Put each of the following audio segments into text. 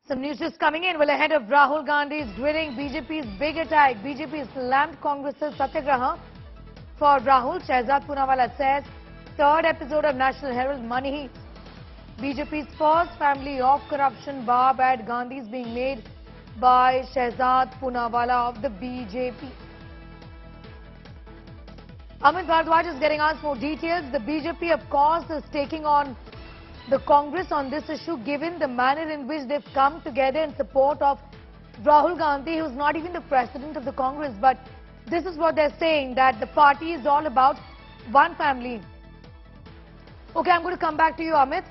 Some news just coming in. Well, ahead of Rahul Gandhi's grilling BJP's big attack, BJP slammed Congress's Satyagraha. For Rahul, Shehzad Poonawalla says, third episode of National Herald Money. BJP's first family of corruption barb at Gandhi's being made by Shehzad Poonawalla of the BJP. Amit Bharadwaj is getting us more details. The BJP, of course, is taking on the Congress on this issue, given the manner in which they've come together in support of Rahul Gandhi, who's not even the president of the Congress. But this is what they're saying, that the party is all about one family. Okay, I'm going to come back to you, Amit,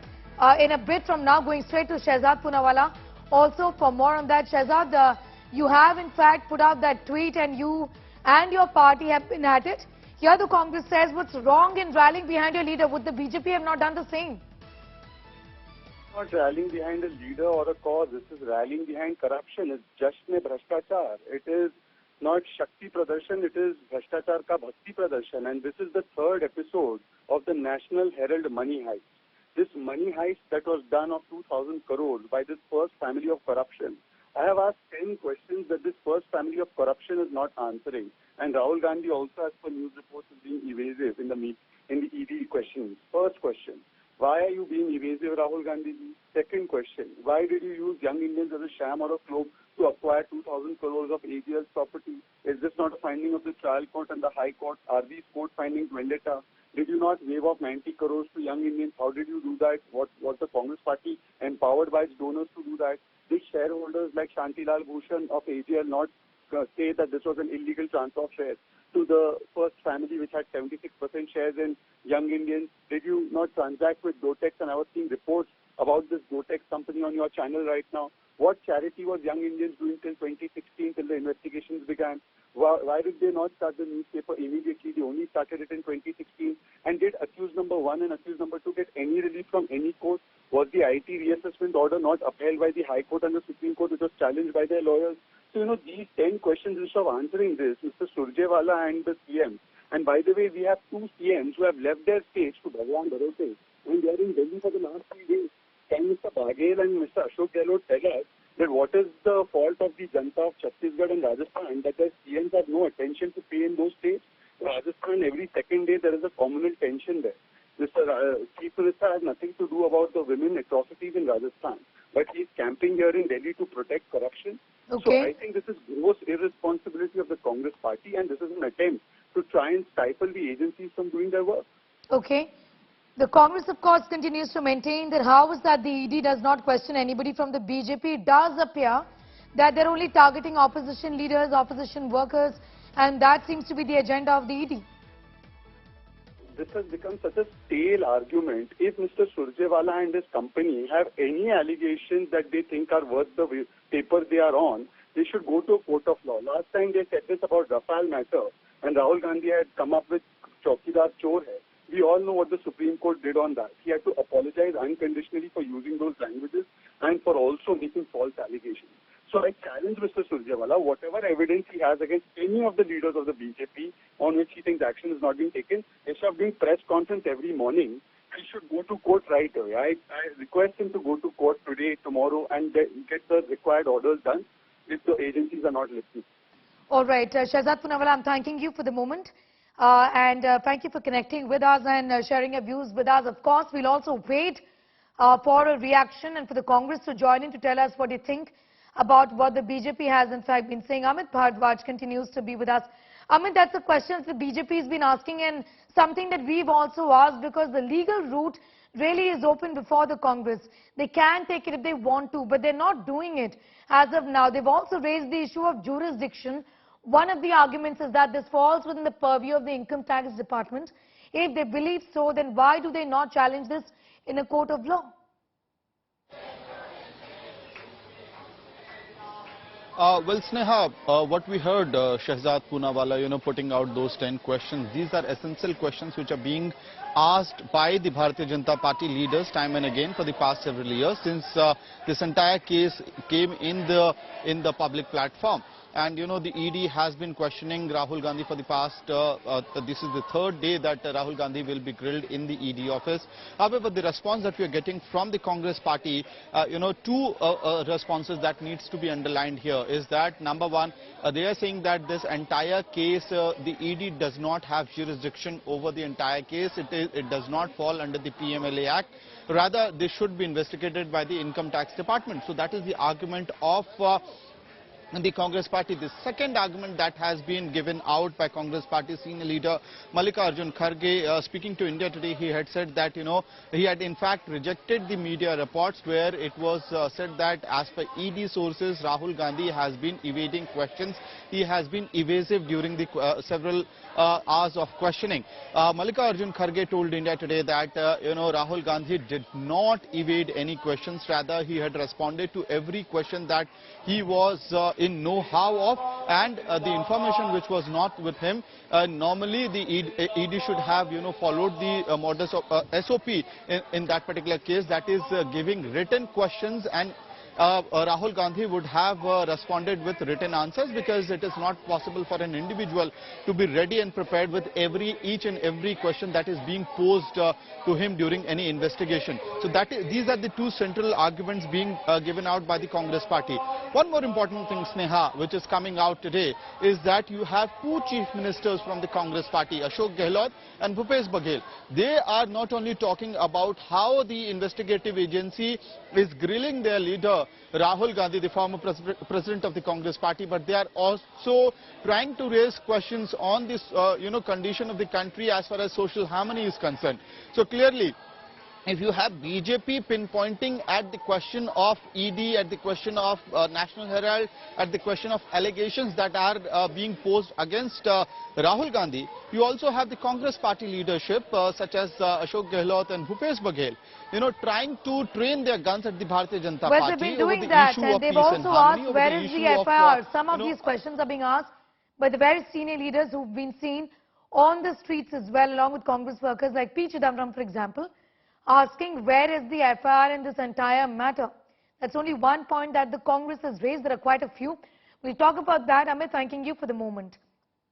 in a bit from now, going straight to Shehzad Poonawalla. Also, for more on that, Shehzad, you have in fact put out that tweet and you and your party have been at it. Here the Congress says, what's wrong in rallying behind your leader? Would the BJP have not done the same? Not rallying behind a leader or a cause. This is rallying behind corruption. It's Jashan Bhrashtachar. It is not Shakti Pradarshan, it is Bhrashtachar Ka Bhakti Pradarshan. And this is the third episode of the National Herald money heist. This money heist that was done of 2,000 crores by this first family of corruption. I have asked 10 questions that this first family of corruption is not answering. And Rahul Gandhi also, as per news reports, is being evasive in the ED questions. First question. Why are you being evasive, Rahul Gandhi? Second question, why did you use young Indians as a sham or a cloak to acquire 2,000 crores of AGL's property? Is this not a finding of the trial court and the High Court? Are these court findings vendetta? Did you not waive off 90 crores to young Indians? How did you do that? Was the Congress party empowered by its donors to do that? Did shareholders like Shantilal Bhushan of AGL not say that this was an illegal transfer of shares to the first family which had 76% shares in Young Indians? Did you not transact with Gotex? And I was seeing reports about this Gotex company on your channel right now. What charity was Young Indians doing till 2016, till the investigations began? Why did they not start the newspaper immediately? They only started it in 2016. And did accused number 1 and accused number 2 get any relief from any court? Was the IT reassessment order not upheld by the High Court and the Supreme Court, which was challenged by their lawyers? So, these 10 questions, instead of answering this, Mr. Surjewala and the CM. And by the way, we have 2 CMs who have left their states to Bhagwan Bharote, and they are in Delhi for the last 3 days. Can Mr. Baghel and Mr. Ashok Gehlot tell us that what is the fault of the Janta of Chhattisgarh and Rajasthan, that the CMs have no attention to pay in those states? Rajasthan, every second day there is a communal tension there. Mr. Chief Minister has nothing to do about the women atrocities in Rajasthan, but he is camping here in Delhi to protect corruption. Okay. So I think this is gross irresponsibility of the Congress party, and this is an attempt to try and stifle the agencies from doing their work. Okay. The Congress, of course, continues to maintain that how is that the ED does not question anybody from the BJP. It does appear that they're only targeting opposition leaders, opposition workers, and that seems to be the agenda of the ED. This has become such a stale argument. If Mr. Surjewala and his company have any allegations that they think are worth the paper they are on, they should go to a court of law. Last time they said this about Rafale matter, and Rahul Gandhi had come up with Chaukidar Chor hai. We all know what the Supreme Court did on that. He had to apologize unconditionally for using those languages and for also making false allegations. So I challenge Mr. Surjewala, whatever evidence he has against any of the leaders of the BJP on which he thinks action is not being taken, instead of doing press conference every morning, he should go to court right away. I request him to go to court today, tomorrow, and get the required orders done if the agencies are not listening. All right. Shehzad Poonawalla, I'm thanking you for the moment. And thank you for connecting with us and sharing your views with us. Of course, we'll also wait for a reaction and for the Congress to join in to tell us what they think about what the BJP has in fact been saying. Amit Bharadwaj continues to be with us. Amit, that's the questions the BJP has been asking and something that we've also asked, because the legal route really is open before the Congress. They can take it if they want to, but they're not doing it as of now. They've also raised the issue of jurisdiction. One of the arguments is that this falls within the purview of the Income Tax Department. If they believe so, then why do they not challenge this in a court of law? Well, Sneha, what we heard Shehzad Poonawalla, putting out those 10 questions, these are essential questions which are being asked by the Bharatiya Janata Party leaders time and again for the past several years since this entire case came in the public platform. and the ED has been questioning Rahul Gandhi for the past, this is the third day that Rahul Gandhi will be grilled in the ED office. However, the response that we are getting from the Congress party, two responses that needs to be underlined here is that, number one, they are saying that this entire case, the ED does not have jurisdiction over the entire case. It does not fall under the PMLA Act. Rather, this should be investigated by the Income Tax Department. So that is the argument of the Congress party. The second argument that has been given out by Congress party senior leader Mallikarjun Kharge, speaking to India Today, he had said that, he had in fact rejected the media reports where it was said that as per ED sources, Rahul Gandhi has been evading questions. He has been evasive during the several hours of questioning. Mallikarjun Kharge told India Today that, Rahul Gandhi did not evade any questions. Rather, he had responded to every question that he was in know-how of, and the information which was not with him. Normally, the ED should have, followed the modus of SOP in that particular case, that is giving written questions, and Rahul Gandhi would have responded with written answers, because it is not possible for an individual to be ready and prepared with each and every question that is being posed to him during any investigation. So these are the two central arguments being given out by the Congress party. One more important thing, Sneha, which is coming out today, is that you have two chief ministers from the Congress party, Ashok Gehlot and Bhupesh Baghel. They are not only talking about how the investigative agency is grilling their leader, Rahul Gandhi, the former president of the Congress party, but they are also trying to raise questions on this, condition of the country as far as social harmony is concerned. So clearly, if you have BJP pinpointing at the question of ED, at the question of National Herald, at the question of allegations that are being posed against Rahul Gandhi, you also have the Congress party leadership such as Ashok Gehlot and Bhupesh Baghel, trying to train their guns at the Bharatiya Janata Party. Well, they've been doing that, and they've also asked, where is the FIR? Some of these questions are being asked by the very senior leaders who've been seen on the streets as well, along with Congress workers like P. Chidambaram, for example, asking where is the FIR in this entire matter. That's only one point that the Congress has raised. There are quite a few. We'll talk about that. Amit, thanking you for the moment.